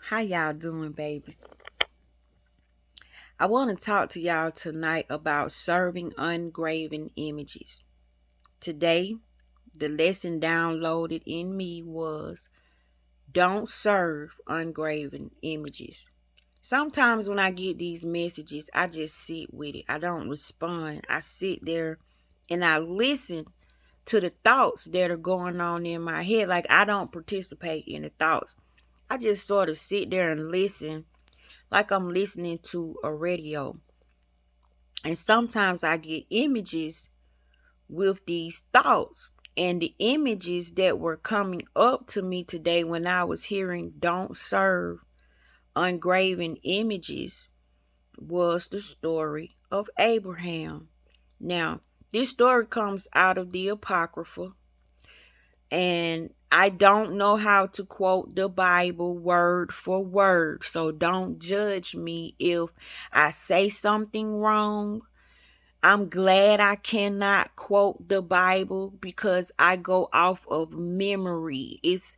How y'all doing, babies? I want to talk to y'all tonight about serving ungraven images. Today, the lesson downloaded in me was don't serve ungraven images. Sometimes when I get these messages, I just sit with it. I don't respond. I sit there and I listen to the thoughts that are going on in my head. Like I don't participate in the thoughts. I just sort of sit there and listen like I'm listening to a radio. And sometimes I get images with these thoughts. And the images that were coming up to me today when I was hearing don't serve ungraven images was the story of Abraham. Now, this story comes out of the Apocrypha, and I don't know how to quote the Bible word for word, so don't judge me if I say something wrong. I'm glad I cannot quote the Bible because I go off of memory. It's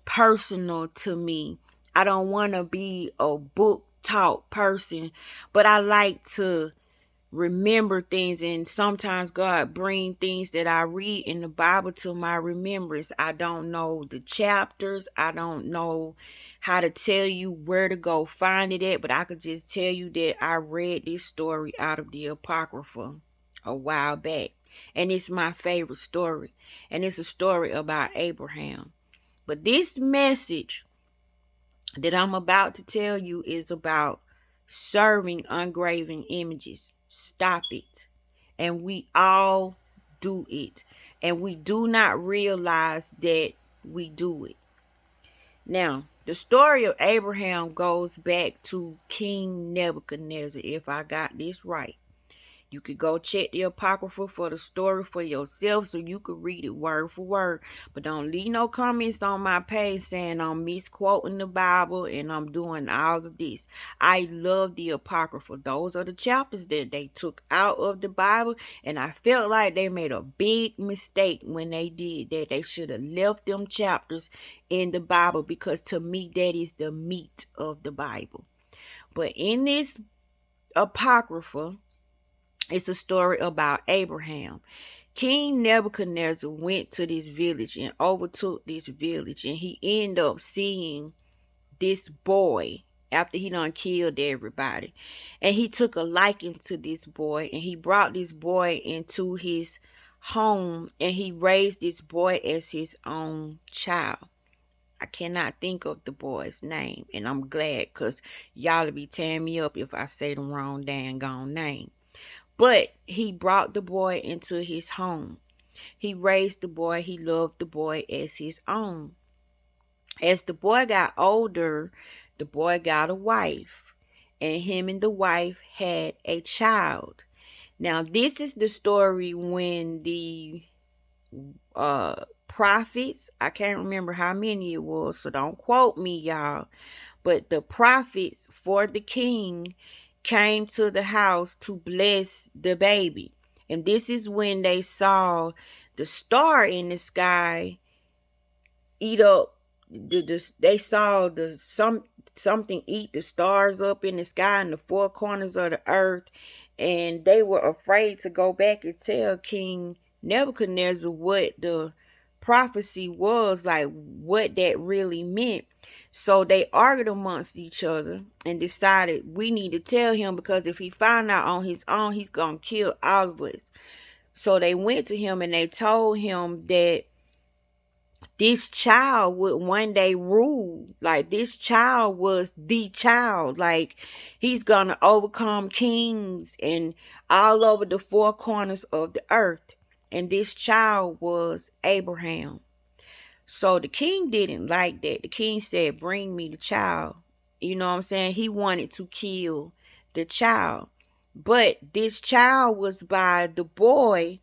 personal to me. I don't want to be a book taught person, but I like to remember things, and sometimes God bring things that I read in the Bible to my remembrance. I don't know the chapters. I don't know how to tell you where to go find it at, but I could just tell you that I read this story out of the Apocrypha a while back. And it's my favorite story. And it's a story about Abraham. But this message that I'm about to tell you is about serving ungraven images. Stop it. And we all do it. And we do not realize that we do it. Now, the story of Abraham goes back to King Nebuchadnezzar, if I got this right. You could go check the Apocrypha for the story for yourself so you could read it word for word. But don't leave no comments on my page saying I'm misquoting the Bible and I'm doing all of this. I love the Apocrypha. Those are the chapters that they took out of the Bible, and I felt like they made a big mistake when they did that. They should have left them chapters in the Bible because to me that is the meat of the Bible. But in this Apocrypha, it's a story about Abraham. King Nebuchadnezzar went to this village and overtook this village, and he ended up seeing this boy after he done killed everybody. And he took a liking to this boy, and he brought this boy into his home, and he raised this boy as his own child. I cannot think of the boy's name, and I'm glad because y'all will be tearing me up if I say the wrong dang gone name. But he brought the boy into his home. He raised the boy. He loved the boy as his own. As the boy got older, the boy got a wife. And him and the wife had a child. Now, this is the story when the prophets, I can't remember how many it was, so don't quote me, y'all. But the prophets for the king came to the house to bless the baby. And this is when they saw the star in the sky eat up they saw something eat the stars up in the sky in the four corners of the earth, and they were afraid to go back and tell King Nebuchadnezzar what the prophecy was, like what that really meant. So they argued amongst each other and decided we need to tell him, because if he find out on his own, he's gonna kill all of us. So they went to him and they told him that this child would one day rule. Like, this child was the child. Like, he's gonna overcome kings and all over the four corners of the earth. And this child was Abraham. So the king didn't like that. The king said, bring me the child. You know what I'm saying? He wanted to kill the child. But this child was by the boy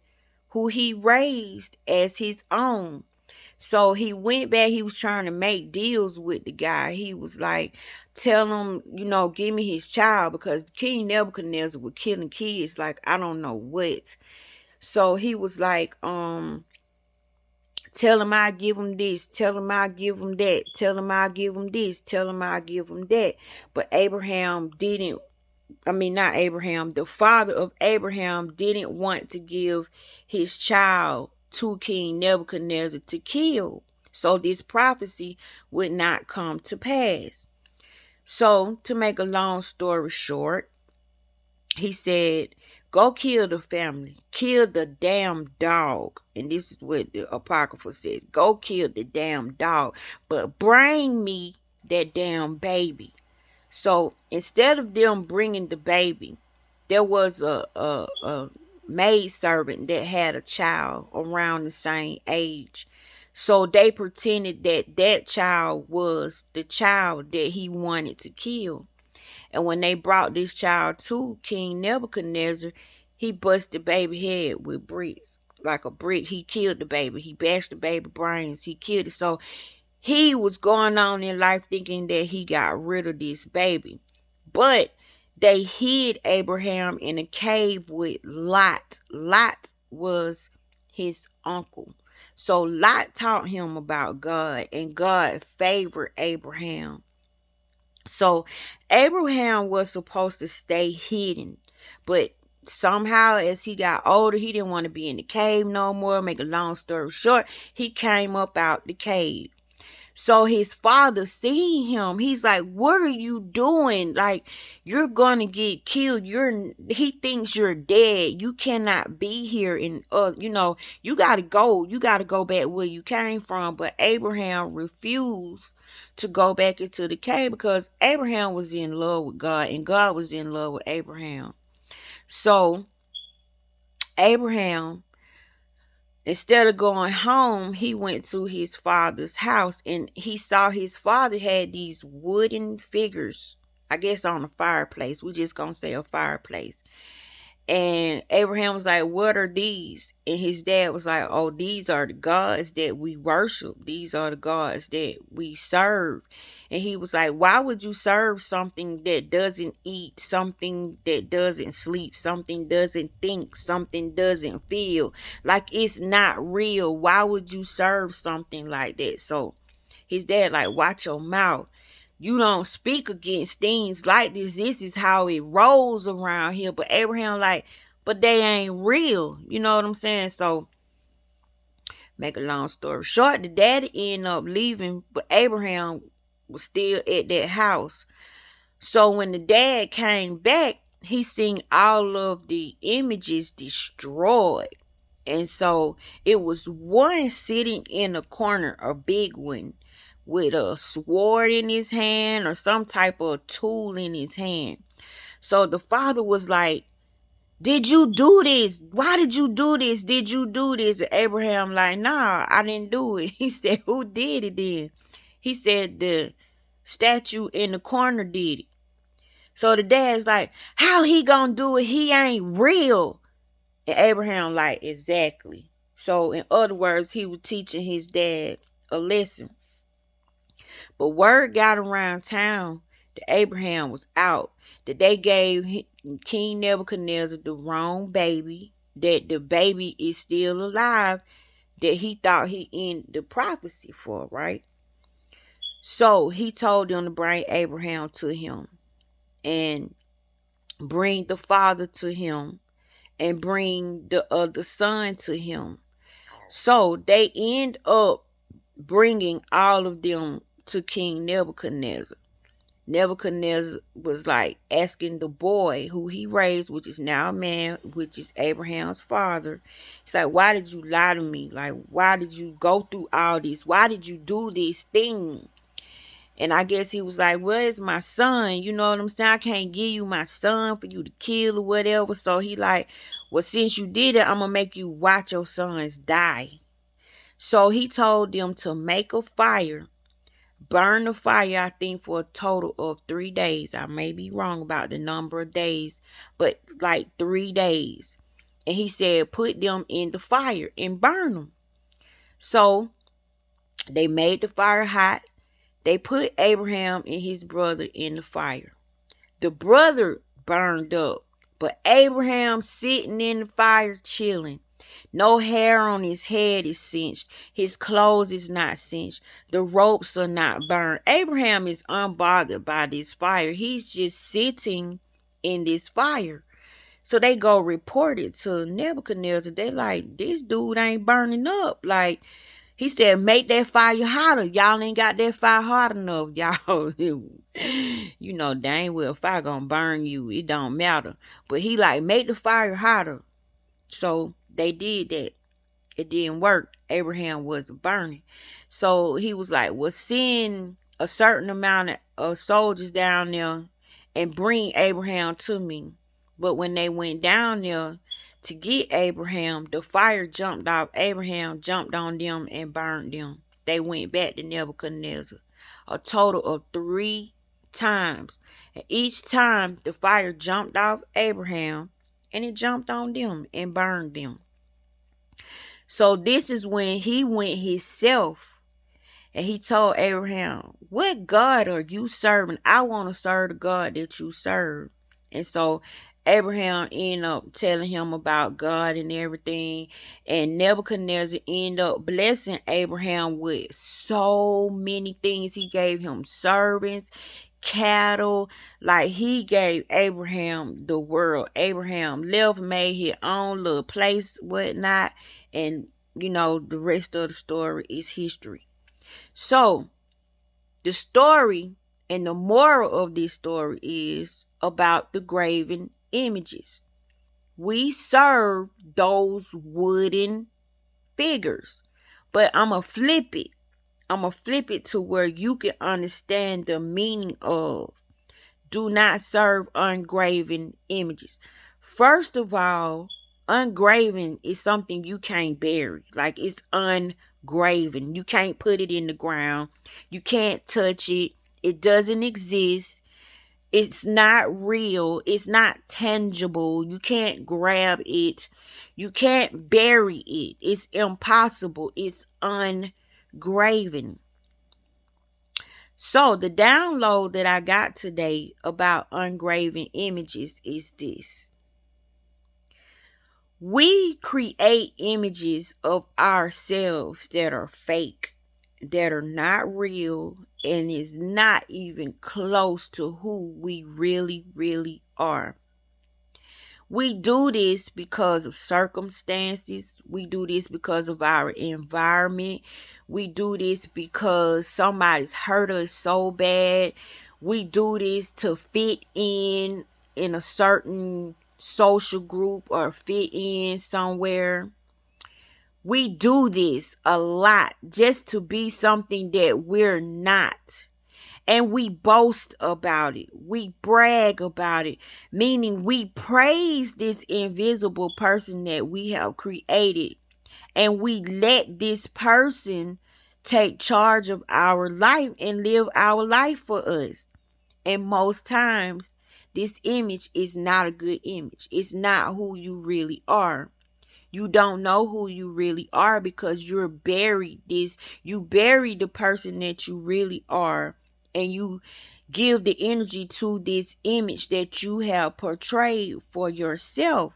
who he raised as his own. So he went back. He was trying to make deals with the guy. He was like, tell him, give me his child, because King Nebuchadnezzar was killing kids like I don't know what. So he was like, Tell him I give him this. Tell him I give him that. Tell him I give him this. Tell him I give him that. But Abraham didn't. I mean, not Abraham. The father of Abraham didn't want to give his child to King Nebuchadnezzar to kill. So this prophecy would not come to pass. So, to make a long story short, he said, go kill the family. Kill the damn dog. And this is what the Apocrypha says. Go kill the damn dog. But bring me that damn baby. So instead of them bringing the baby, there was a maid servant that had a child around the same age. So they pretended that that child was the child that he wanted to kill. And when they brought this child to King Nebuchadnezzar, he busted the baby head with bricks. Like a brick. He killed the baby. He bashed the baby brains. He killed it. So he was going on in life thinking that he got rid of this baby. But they hid Abraham in a cave with Lot. Lot was his uncle. So Lot taught him about God, and God favored Abraham. So Abraham was supposed to stay hidden, but somehow as he got older, he didn't want to be in the cave no more. Make a long story short, he came up out the cave. So his father seen him. He's like, what are you doing? Like, you're going to get killed. He thinks you're dead. You cannot be here. And, you got to go. You got to go back where you came from. But Abraham refused to go back into the cave because Abraham was in love with God and God was in love with Abraham. So Abraham, instead of going home, he went to his father's house and he saw his father had these wooden figures, I guess on a fireplace. We're just going to say a fireplace. And Abraham was like, what are these? And his dad was like, oh, these are the gods that we worship. These are the gods that we serve. And he was like, why would you serve something that doesn't eat, something that doesn't sleep, something doesn't think, something doesn't feel? Like, it's not real. Why would you serve something like that? So his dad like, watch your mouth. You don't speak against things like this. This is how it rolls around here. But Abraham like, but they ain't real. You know what I'm saying? So, make a long story short, the daddy ended up leaving, but Abraham was still at that house. So when the dad came back, he seen all of the images destroyed. And so it was one sitting in a corner, a big one, with a sword in his hand or some type of tool in his hand. So the father was like, did you do this? Why did you do this? Did you do this? And Abraham like, nah, I didn't do it. He said, who did it then? He said, the statue in the corner did it. So the dad's like, how he gonna do it? He ain't real. And Abraham like, exactly. So in other words, he was teaching his dad a lesson. But word got around town that Abraham was out, that they gave King Nebuchadnezzar the wrong baby, that the baby is still alive, that he thought he ended the prophecy for, right? So he told them to bring Abraham to him and bring the father to him and bring the other son to him. So they end up bringing all of them to King Nebuchadnezzar. Nebuchadnezzar was like asking the boy who he raised, which is now a man, which is Abraham's father. He's like, why did you lie to me? Like, why did you go through all this? Why did you do this thing? And I guess he was like, well, it's my son. You know what I'm saying? I can't give you my son for you to kill or whatever. So he like, well, since you did it, I'm going to make you watch your sons die. So he told them to make a fire, burn the fire, I think, for a total of 3 days. I may be wrong about the number of days, but like 3 days. And he said, put them in the fire and burn them. So they made the fire hot. They put Abraham and his brother in the fire. The brother burned up, but Abraham sitting in the fire chilling. No hair on his head is singed. His clothes is not singed. The ropes are not burned. Abraham is unbothered by this fire. He's just sitting in this fire. So they go report it to Nebuchadnezzar. They like, this dude ain't burning up. Like, he said, make that fire hotter. Y'all ain't got that fire hot enough. Y'all, you know, dang well, fire gonna burn you. It don't matter. But he like, make the fire hotter. So they did that. It didn't work. Abraham was burning. So he was like, well, send a certain amount of soldiers down there and bring Abraham to me. But when they went down there to get Abraham, the fire jumped off Abraham, jumped on them, and burned them. They went back to Nebuchadnezzar a total of 3 times. And each time the fire jumped off Abraham and it jumped on them and burned them. So this is when he went himself and he told Abraham, what God are you serving? I want to serve the God that you serve. And so Abraham ended up telling him about God and everything. And Nebuchadnezzar ended up blessing Abraham with so many things. He gave him servants, cattle. Like, he gave Abraham the world. Abraham left, made his own little place, whatnot. And, you know, the rest of the story is history. So, the story and the moral of this story is about the graven images. We serve those wooden figures. But I'm going to flip it. I'm going to flip it to where you can understand the meaning of do not serve ungraven images. First of all, ungraven is something you can't bury. Like, it's ungraven. You can't put it in the ground. You can't touch it. It doesn't exist. It's not real. It's not tangible. You can't grab it. You can't bury it. It's impossible. It's ungraven. So the download that I got today about ungraven images is this. We create images of ourselves that are fake, that are not real, and is not even close to who we really, really are. We do this because of circumstances. We do this because of our environment. We do this because somebody's hurt us so bad. We do this to fit in a certain social group or fit in somewhere. We do this a lot just to be something that we're not. And we boast about it. We brag about it. Meaning we praise this invisible person that we have created. And we let this person take charge of our life and live our life for us. And most times, this image is not a good image. It's not who you really are. You don't know who you really are because you bury the person that you really are, and you give the energy to this image that you have portrayed for yourself.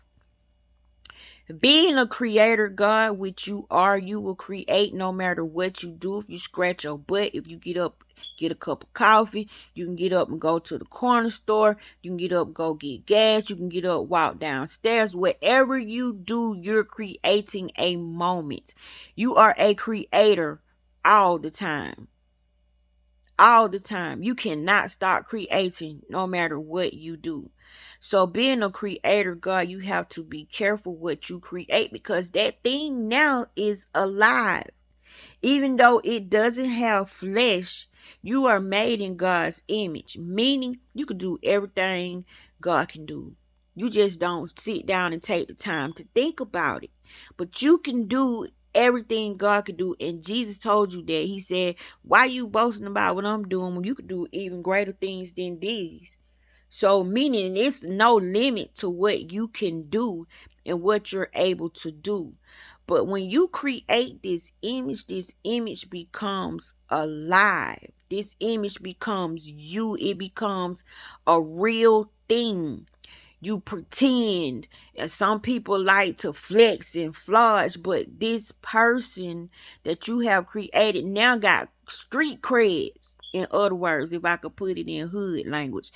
Being a creator God, which you are, you will create no matter what you do. If you scratch your butt, if you get up, get a cup of coffee, you can get up and go to the corner store, you can get up, go get gas, you can get up, walk downstairs. Whatever you do, you're creating a moment. You are a creator all the time. All the time. You cannot stop creating no matter what you do. So being a creator, God, you have to be careful what you create, because that thing now is alive. Even though it doesn't have flesh, you are made in God's image, meaning you can do everything God can do. You just don't sit down and take the time to think about it. But you can do everything God could do. And Jesus told you that. He said, why you boasting about what I'm doing when you could do even greater things than these? So meaning it's no limit to what you can do and what you're able to do. But when you create this image becomes alive. This image becomes you. It becomes a real thing. You pretend. And some people like to flex and flourish, but this person that you have created now got street creds. In other words, if I could put it in hood language,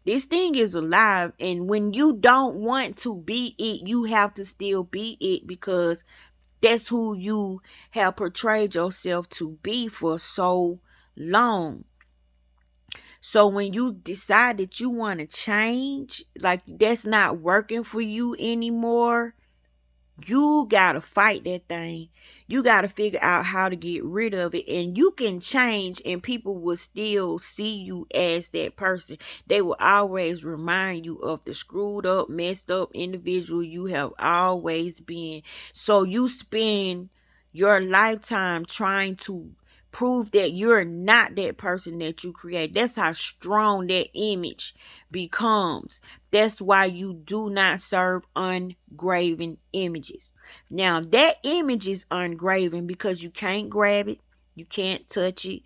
this thing is alive. And when you don't want to be it, you have to still be it, because that's who you have portrayed yourself to be for so long. So when you decide that you want to change, like that's not working for you anymore, you gotta fight that thing. You gotta figure out how to get rid of it. And you can change, and people will still see you as that person. They will always remind you of the screwed up, messed up individual you have always been. So you spend your lifetime trying to prove that you're not that person that you create. That's how strong that image becomes. That's why you do not serve ungraven images. Now, that image is ungraven because you can't grab it, you can't touch it,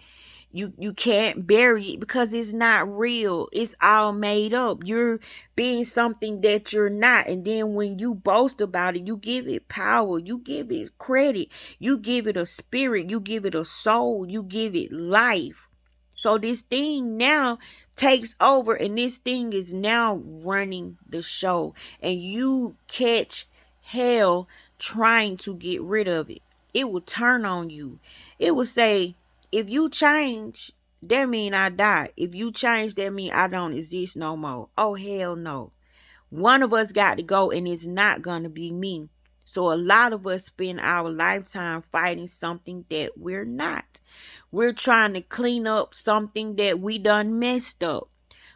you can't bury it, because it's not real. It's all made up. You're being something that you're not. And then when you boast about it, you give it power, you give it credit, you give it a spirit, you give it a soul, you give it life. So this thing now takes over, and this thing is now running the show, and you catch hell trying to get rid of it. It will turn on you. It will say, if you change, that mean I die. If you change, that mean I don't exist no more. Oh, hell no. One of us got to go, and it's not going to be me. So a lot of us spend our lifetime fighting something that we're not. We're trying to clean up something that we done messed up.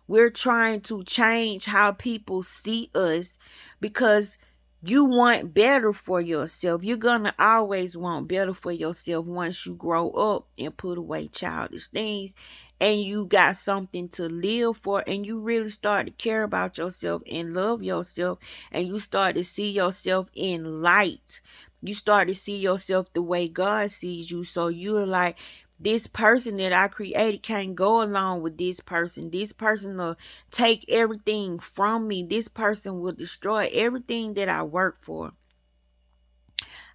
We're trying to change how people see us, because you want better for yourself. You're going to always want better for yourself once you grow up and put away childish things, and you got something to live for, and you really start to care about yourself and love yourself, and you start to see yourself in light. You start to see yourself the way God sees you. So you're like, this person that I created can't go along with this person. This person will take everything from me. This person will destroy everything that I work for.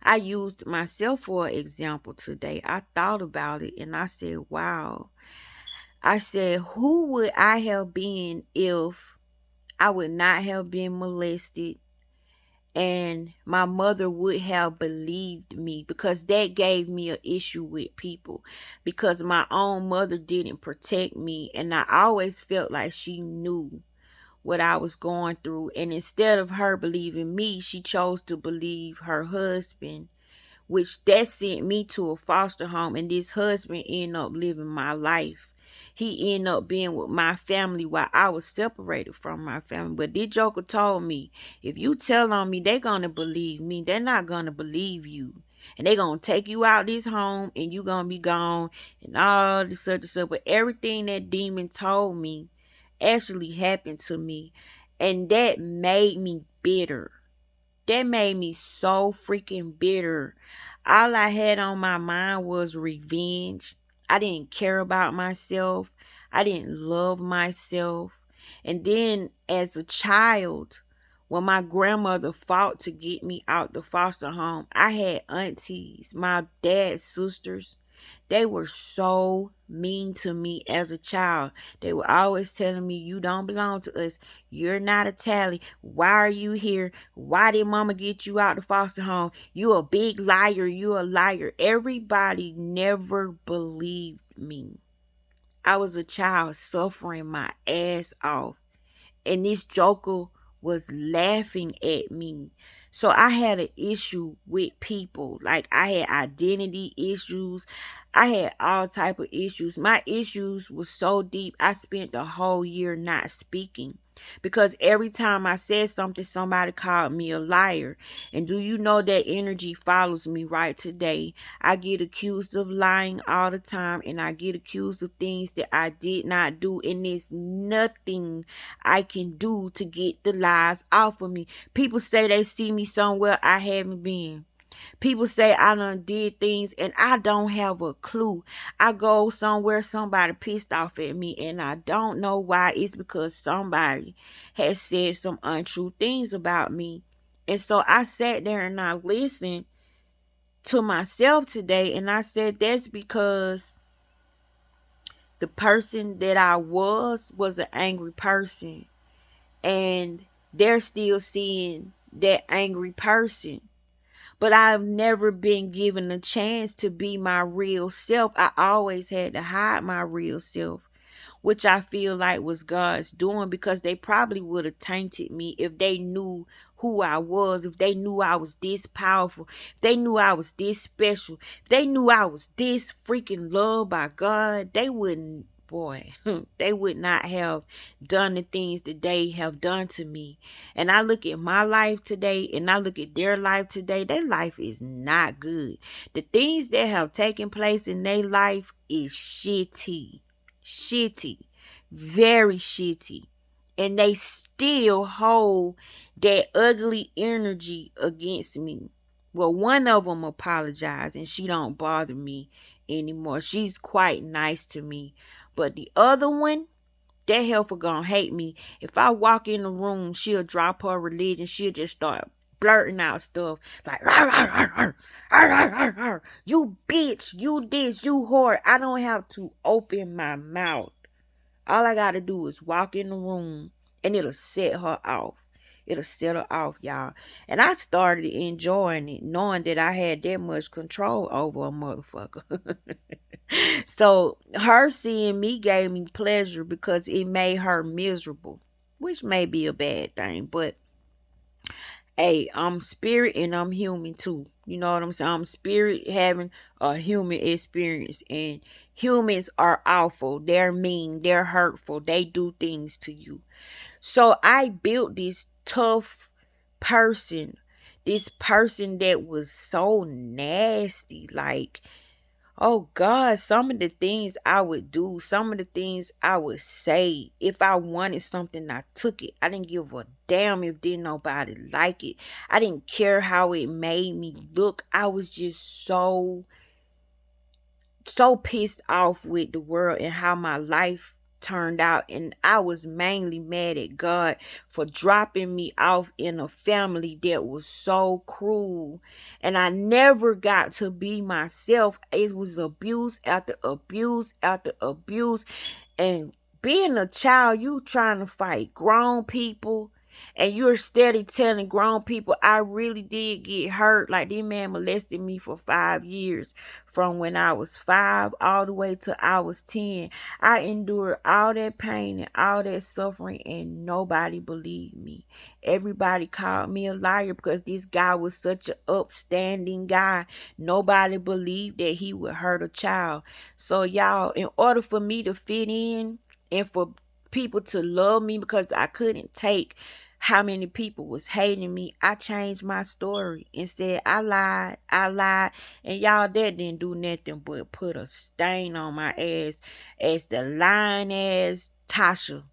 I used myself for an example today. I thought about it and I said, wow. I said, who would I have been if I would not have been molested, and my mother would have believed me? Because that gave me an issue with people, because my own mother didn't protect me, and I always felt like she knew what I was going through, and instead of her believing me, she chose to believe her husband, which that sent me to a foster home, and this husband ended up living my life. He ended up being with my family while I was separated from my family. But this joker told me, if you tell on me, they're going to believe me. They're not going to believe you. And they're going to take you out this home, and you're going to be gone, and all this such and such. But everything that demon told me actually happened to me. And that made me bitter. That made me so freaking bitter. All I had on my mind was revenge. I didn't care about myself. I didn't love myself. And then as a child, when my grandmother fought to get me out the foster home, I had aunties, my dad's sisters. They were so mean to me as a child. They were always telling me, you don't belong to us. You're not a tally. Why are you here? Why did mama get you out the foster home? You a big liar. You a liar. Everybody never believed me. I was a child suffering my ass off, and this joker was laughing at me. So I had an issue with people. Like, I had identity issues. I had all type of issues. My issues were so deep, I spent the whole year not speaking, because every time I said something, somebody called me a liar. And do you know that energy follows me right today? I get accused of lying all the time, and I get accused of things that I did not do, and there's nothing I can do to get the lies off of me. People say they see me somewhere I haven't been. People say I done did things and I don't have a clue. I go somewhere, somebody pissed off at me, and I don't know why. It's because somebody has said some untrue things about me. And so I sat there and I listened to myself today, and I said that's because the person that I was an angry person, and they're still seeing that angry person. But I've never been given a chance to be my real self. I always had to hide my real self, which I feel like was God's doing, because they probably would have tainted me if they knew who I was, if they knew I was this powerful, if they knew I was this special, if they knew I was this freaking loved by God. They wouldn't, boy, they would not have done the things that they have done to me. And I look at my life today and I look at their life today. Their life is not good. The things that have taken place in their life is shitty, very shitty, and they still hold that ugly energy against me. Well, one of them apologized and she don't bother me anymore. She's quite nice to me, but the other one, that heifer gonna hate me. If I walk in the room, she'll drop her religion. She'll just start blurting out stuff like, "Arr, arr, arr, arr, arr, arr, arr, arr. You bitch, you this, you whore." I don't have to open my mouth. All I gotta do is walk in the room and it'll set her off. It'll set her off, y'all. And I started enjoying it, knowing that I had that much control over a motherfucker. So her seeing me gave me pleasure because it made her miserable, which may be a bad thing. But hey, I'm spirit and I'm human too. You know what I'm saying? I'm spirit having a human experience, and humans are awful. They're mean. They're hurtful. They do things to you. So I built this tough person, this person that was so nasty. Like, oh God, some of the things I would do, some of the things I would say. If I wanted something, I took it. I didn't give a damn if didn't nobody like it. I didn't care how it made me look. I was just so pissed off with the world and how my life turned out. And I was mainly mad at God for dropping me off in a family that was so cruel, and I never got to be myself. It was abuse after abuse after abuse. And being a child, you trying to fight grown people, and you're steady telling grown people, I really did get hurt. Like, this man molested me for 5 years, from when I was 5 all the way till I was 10. I endured all that pain and all that suffering, and nobody believed me. Everybody called me a liar because this guy was such an upstanding guy. Nobody believed that he would hurt a child. So y'all, in order for me to fit in and for people to love me, because I couldn't take how many people was hating me, I changed my story and said I lied, and y'all, that didn't do nothing but put a stain on my ass as the lying ass Tasha.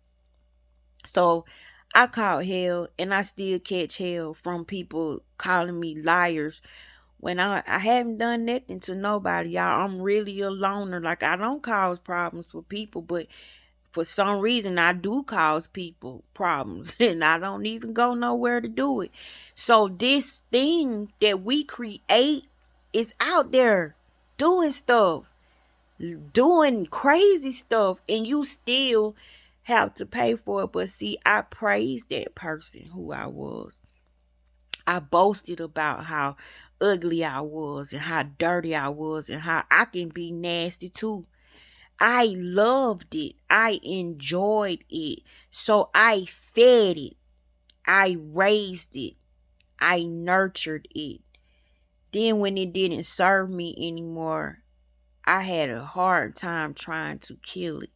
So I caught hell, and I still catch hell from people calling me liars when I haven't done nothing to nobody, y'all. I'm really a loner. Like, I don't cause problems for people, but for some reason I do cause people problems and I don't even go nowhere to do it. So this thing that we create is out there doing stuff, doing crazy stuff, and you still have to pay for it. But see, I praised that person who I was. I boasted about how ugly I was and how dirty I was and how I can be nasty too. I loved it. I enjoyed it. So I fed it. I raised it. I nurtured it. Then when it didn't serve me anymore, I had a hard time trying to kill it.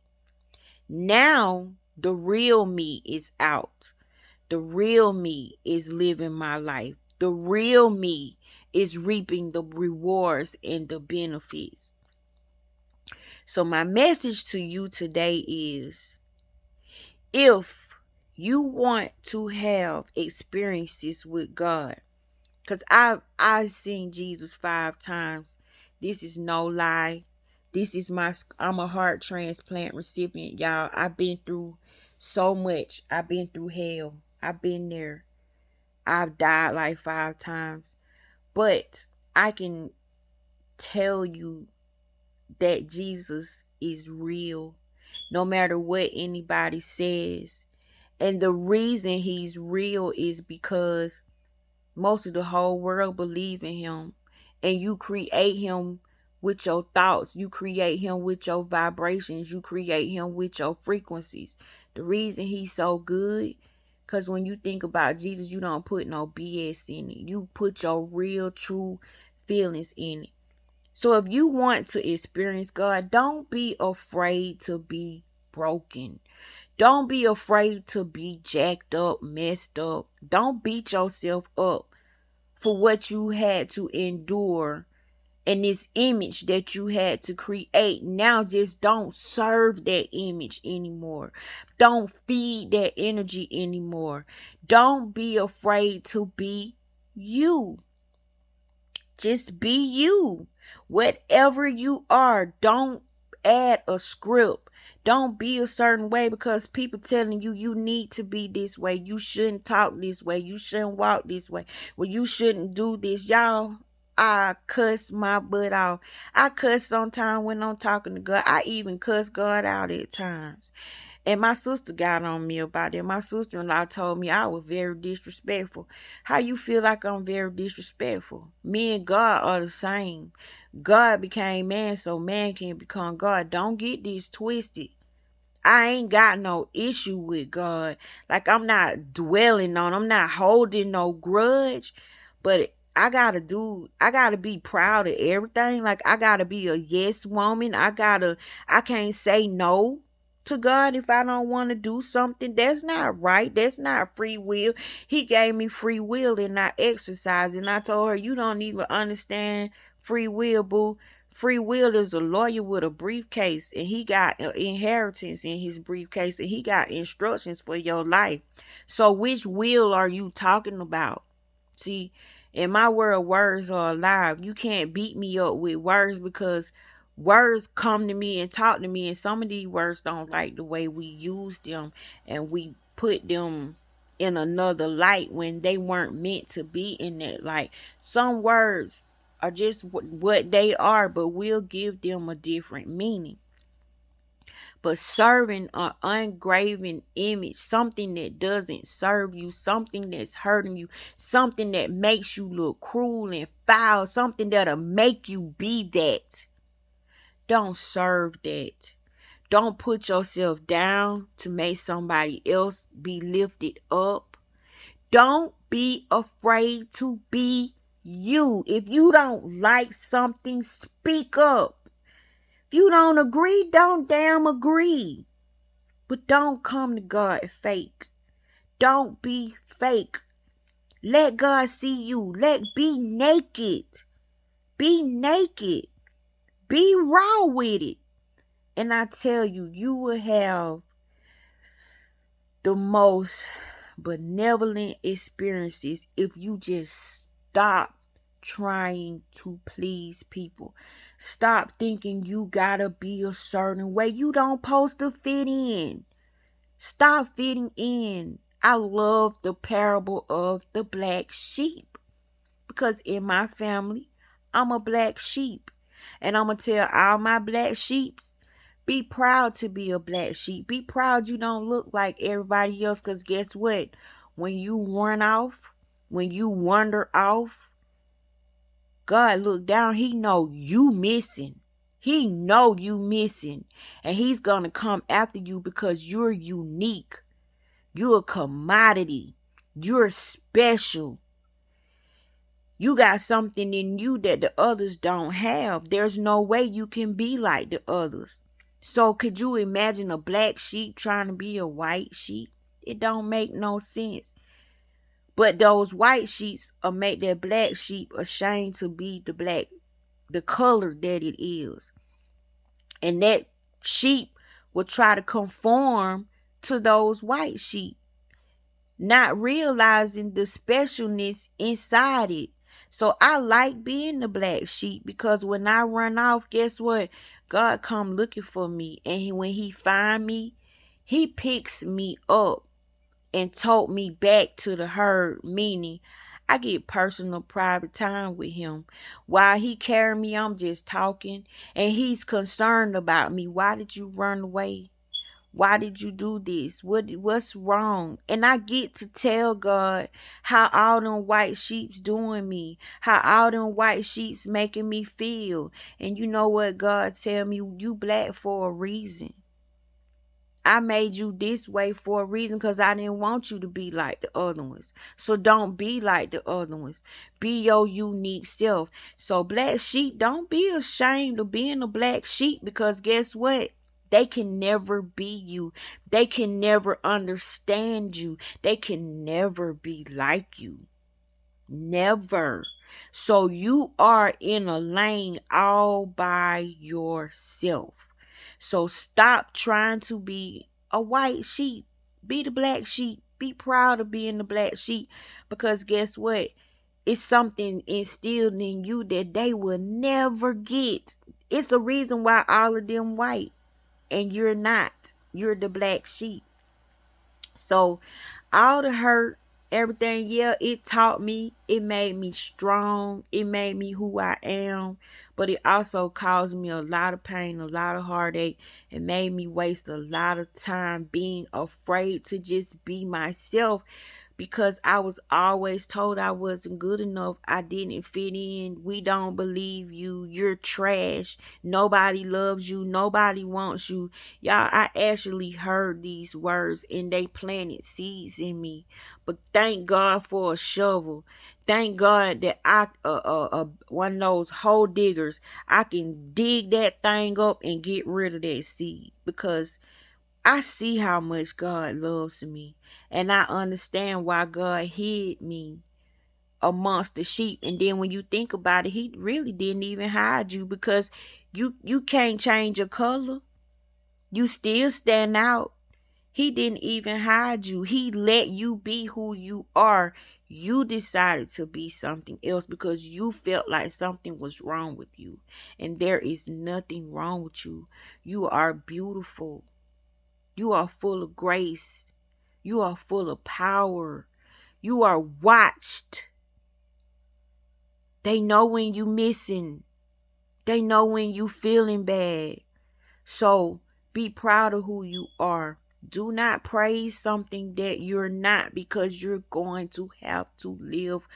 Now the real me is out. The real me is living my life. The real me is reaping the rewards and the benefits. So my message to you today is, if you want to have experiences with God, Cause I've seen Jesus 5 times. This is no lie. I'm a heart transplant recipient, y'all. I've been through so much. I've been through hell. I've been there. I've died like 5 times. But I can tell you that Jesus is real, no matter what anybody says. And the reason he's real is because most of the whole world believe in him. And you create him with your thoughts. You create him with your vibrations. You create him with your frequencies. The reason he's so good, because when you think about Jesus, you don't put no BS in it. You put your real, true feelings in it. So if you want to experience God, don't be afraid to be broken. Don't be afraid to be jacked up, messed up. Don't beat yourself up for what you had to endure and this image that you had to create. Now just don't serve that image anymore. Don't feed that energy anymore. Don't be afraid to be you. Just be you. Whatever you are, don't add a script. Don't be a certain way because people telling you you need to be this way. You shouldn't talk this way. You shouldn't walk this way. Well, you shouldn't do this. Y'all, I cuss my butt off. I cuss sometimes when I'm talking to God. I even cuss God out at times. And my sister got on me about it. My sister-in-law told me I was very disrespectful. How you feel like I'm very disrespectful? Me and God are the same. God became man so man can become God. Don't get this twisted. I ain't got no issue with God. Like I'm not dwelling on, I'm not holding no grudge. But I gotta be proud of everything. Like I gotta be a yes woman. I can't say no to God if I don't want to do something. That's not right. That's not free will. He gave me free will and I exercise. And I told her, you don't even understand free will, boo. Free will is a lawyer with a briefcase and he got inheritance in his briefcase and he got instructions for your life. So which will are you talking about? See, in my world, words are alive. You can't beat me up with words because words come to me and talk to me, and some of these words don't like the way we use them and we put them in another light when they weren't meant to be in that light. Some words are just what they are, but we'll give them a different meaning. But serving an ungraven image, something that doesn't serve you, something that's hurting you, something that makes you look cruel and foul, something that'll make you be that. Don't serve that. Don't put yourself down to make somebody else be lifted up. Don't be afraid to be you. If you don't like something, speak up. If you don't agree, don't damn agree. But don't come to God fake. Don't be fake. Let God see you. Be naked. Be naked. Be raw with it. And I tell you, you will have the most benevolent experiences if you just stop trying to please people. Stop thinking you gotta be a certain way. You don't supposed to fit in. Stop fitting in. I love the parable of the black sheep because in my family, I'm a black sheep. And I'm going to tell all my black sheeps, be proud to be a black sheep. Be proud you don't look like everybody else because guess what? When you run off, when you wander off, God look down. He know you missing. He know you missing. And he's going to come after you because you're unique. You're a commodity. You're special. You got something in you that the others don't have. There's no way you can be like the others. So could you imagine a black sheep trying to be a white sheep? It don't make no sense. But those white sheeps will make that black sheep ashamed to be the color that it is. And that sheep will try to conform to those white sheep, not realizing the specialness inside it. So I like being the black sheep because when I run off, guess what? God come looking for me. And when he find me, he picks me up and told me back to the herd, meaning I get personal private time with him. While he carry me, I'm just talking and he's concerned about me. Why did you run away? Why did you do this? What's wrong? And I get to tell God how all them white sheep's doing me, how all them white sheep's making me feel. And you know what God tell me? You black for a reason. I made you this way for a reason because I didn't want you to be like the other ones. So don't be like the other ones. Be your unique self. So black sheep, don't be ashamed of being a black sheep because guess what? They can never be you. They can never understand you. They can never be like you. Never. So you are in a lane all by yourself. So stop trying to be a white sheep. Be the black sheep. Be proud of being the black sheep. Because guess what? It's something instilled in you that they will never get. It's a reason why all of them white and you're not. You're the black sheep. So all the hurt, everything, yeah, it taught me. It made me strong. It made me who I am. But it also caused me a lot of pain, a lot of heartache. It made me waste a lot of time being afraid to just be myself because I was always told I wasn't good enough. I didn't fit in. We don't believe you. You're trash. Nobody loves you. Nobody wants you. Y'all, I actually heard these words and they planted seeds in me. But thank God for a shovel. Thank God that I, one of those hole diggers, I can dig that thing up and get rid of that seed because I see how much God loves me, and I understand why God hid me amongst the sheep. And then when you think about it, he really didn't even hide you because you can't change your color. You still stand out. He didn't even hide you. He let you be who you are. You decided to be something else because you felt like something was wrong with you. And there is nothing wrong with you. You are beautiful. You are full of grace. You are full of power. You are watched. They know when you missing. They know when you feeling bad. So be proud of who you are. Do not praise something that you're not because you're going to have to live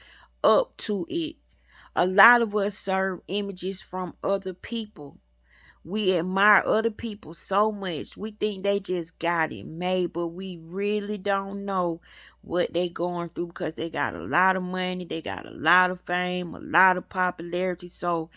up to it. A lot of us serve images from other people. We admire other people so much. We think they just got it made, but we really don't know what they going through because they got a lot of money, they got a lot of fame, a lot of popularity. So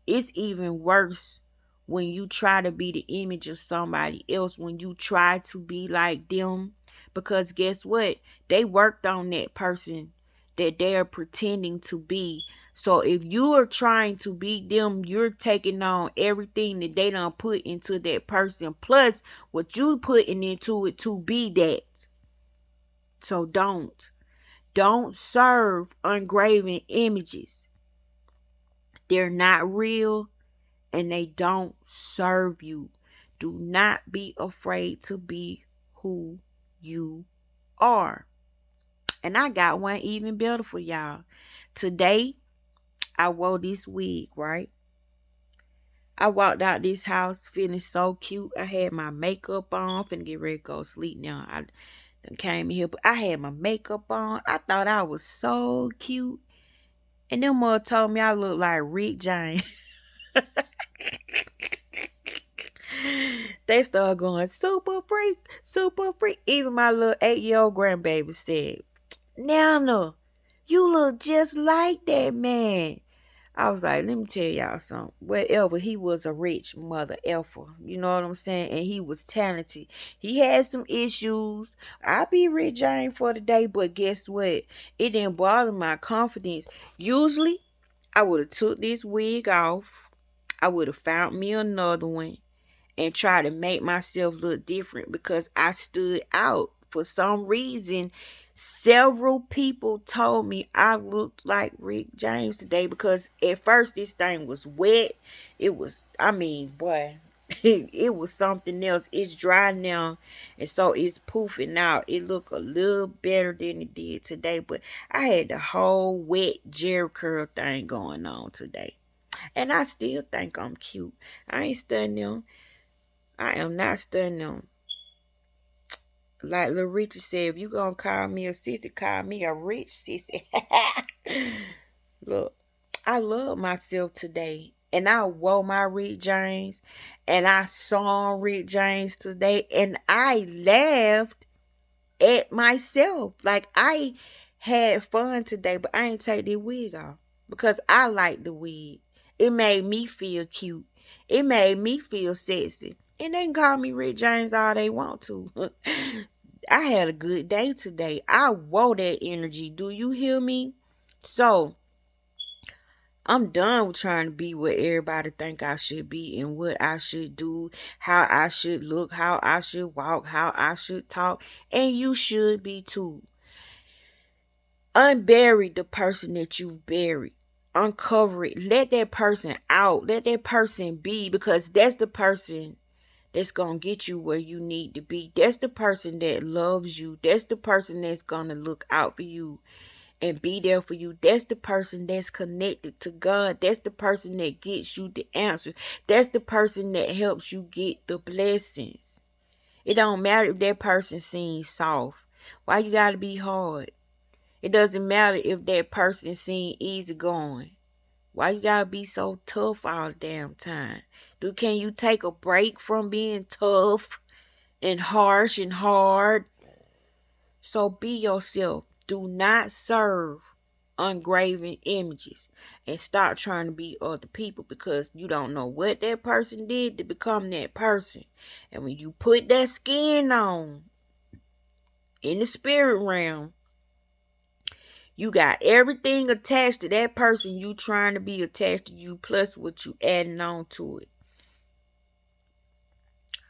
it's even worse when you try to be the image of somebody else, when you try to be like them. Because guess what? They worked on that person that they're pretending to be. So if you are trying to be them, you're taking on everything that they done put into that person, plus what you putting into it to be that. So don't serve ungraven images. They're not real and they don't serve you. Do not be afraid to be who you are. And I got one even better for y'all. Today, I wore this wig, right? I walked out this house feeling so cute. I had my makeup on. I'm finna get ready to go to sleep now. I done came here, but I had my makeup on. I thought I was so cute. And them mother told me I look like Rick James. They started going super freak, super freak. Even my little 8-year-old grandbaby said, Nana, you look just like that man. I was like, let me tell y'all something. Whatever, he was a rich mother effer. You know what I'm saying? And he was talented. He had some issues. I be Rick James for the day, but guess what? It didn't bother my confidence. Usually, I would have took this wig off. I would have found me another one and try to make myself look different because I stood out for some reason, several people told me I looked like Rick James today, because at first this thing was wet. It was, I mean, boy, it was something else. It's dry now, and so it's poofing out. It looked a little better than it did today, but I had the whole wet Jerry curl thing going on today. And I still think I'm cute. I ain't studying them. I am not studying them. Like Lil Richard said, if you gonna call me a sissy, call me a rich sissy. Look, I love myself today. And I wore my Rick James. And I saw Rick James today. And I laughed at myself. Like, I had fun today, but I ain't take the wig off. Because I like the wig. It made me feel cute. It made me feel sexy. And they can call me Rick James all they want to. I had a good day today. I wore that energy. Do you hear me? So, I'm done with trying to be what everybody think I should be and what I should do, how I should look, how I should walk, how I should talk. And you should be too. Unbury the person that you've buried. Uncover it. Let that person out. Let that person be, because that's the person that's going to get you where you need to be. That's the person that loves you. That's the person that's going to look out for you and be there for you. That's the person that's connected to God. That's the person that gets you the answer. That's the person that helps you get the blessings. It don't matter if that person seems soft. Why you got to be hard? It doesn't matter if that person seems easygoing. Why you gotta be so tough all the damn time? Can you take a break from being tough and harsh and hard? So be yourself. Do not serve ungraven images, and stop trying to be other people, because you don't know what that person did to become that person. And when you put that skin on in the spirit realm, you got everything attached to that person you trying to be attached to you, plus what you adding on to it.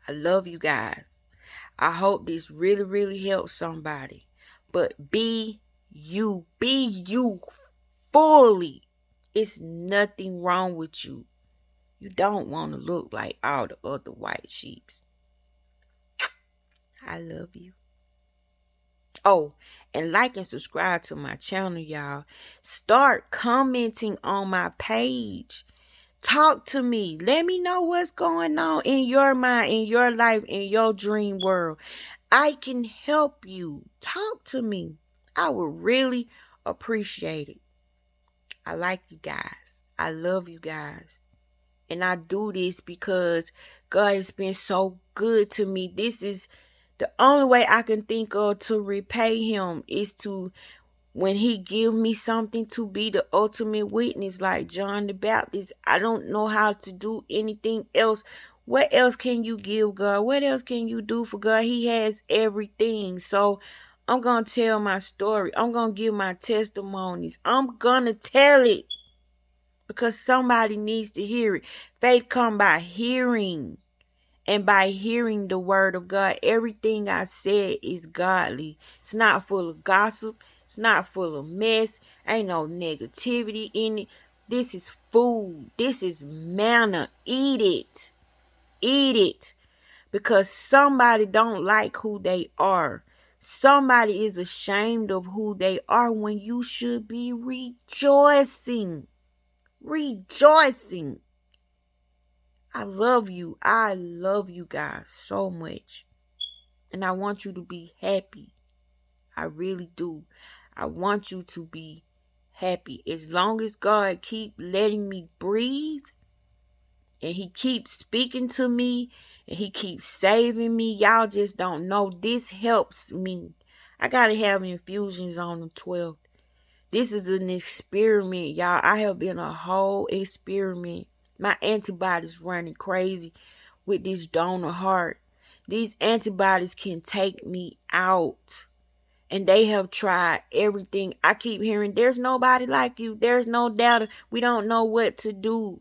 I love you guys. I hope this really, really helps somebody. But be you. Be you fully. It's nothing wrong with you. You don't want to look like all the other white sheeps. I love you. Oh, and like and subscribe to my channel, y'all. Start commenting on my page. Talk to me. Let me know what's going on in your mind, in your life, in your dream world. I can help you. Talk to me. I would really appreciate it. I like you guys. I love you guys. And I do this because God has been so good to me. This is the only way I can think of to repay him, is to, when he give me something, to be the ultimate witness like John the Baptist. I don't know how to do anything else. What else can you give God? What else can you do for God? He has everything. So I'm going to tell my story. I'm going to give my testimonies. I'm going to tell it because somebody needs to hear it. Faith come by hearing. And by hearing the word of God, everything I said is godly. It's not full of gossip. It's not full of mess. Ain't no negativity in it. This is food. This is manna. Eat it. Eat it. Because somebody don't like who they are. Somebody is ashamed of who they are when you should be rejoicing. Rejoicing. I love you. I love you guys so much. And I want you to be happy. I really do. I want you to be happy. As long as God keep letting me breathe, and he keeps speaking to me, and he keeps saving me, y'all just don't know. This helps me. I got to have infusions on the 12th. This is an experiment, y'all. I have been a whole experiment. My antibodies running crazy with this donor heart. These antibodies can take me out. And they have tried everything. I keep hearing, there's nobody like you. There's no data. We don't know what to do.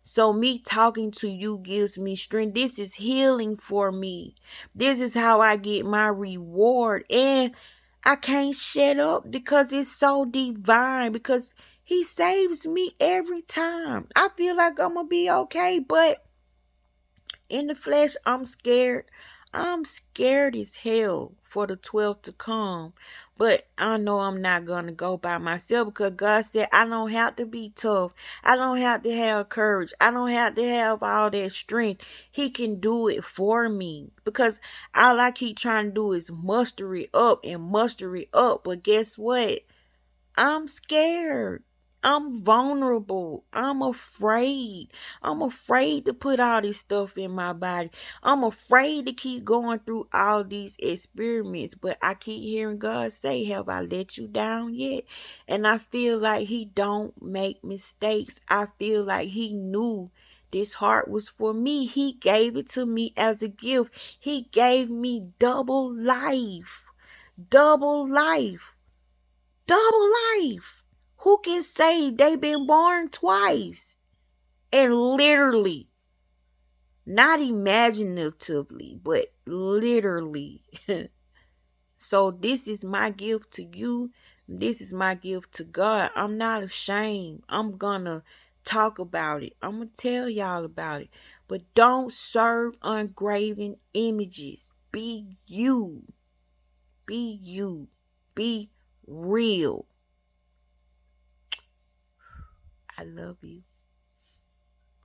So me talking to you gives me strength. This is healing for me. This is how I get my reward. And I can't shut up because it's so divine. Because he saves me every time. I feel like I'm going to be okay. But in the flesh, I'm scared. I'm scared as hell for the 12th to come. But I know I'm not going to go by myself because God said I don't have to be tough. I don't have to have courage. I don't have to have all that strength. He can do it for me. Because all I keep trying to do is muster it up and muster it up. But guess what? I'm scared. I'm vulnerable. I'm afraid. I'm afraid to put all this stuff in my body. I'm afraid to keep going through all these experiments. But I keep hearing God say, have I let you down yet? And I feel like he don't make mistakes. I feel like he knew this heart was for me. He gave it to me as a gift. He gave me double life. Double life. Double life. Who can say they been born twice? And literally, not imaginatively, but literally. So this is my gift to you. This is my gift to God. I'm not ashamed. I'm gonna talk about it. I'm gonna tell y'all about it. But don't serve ungraven images. Be you. Be you. Be real. I love you.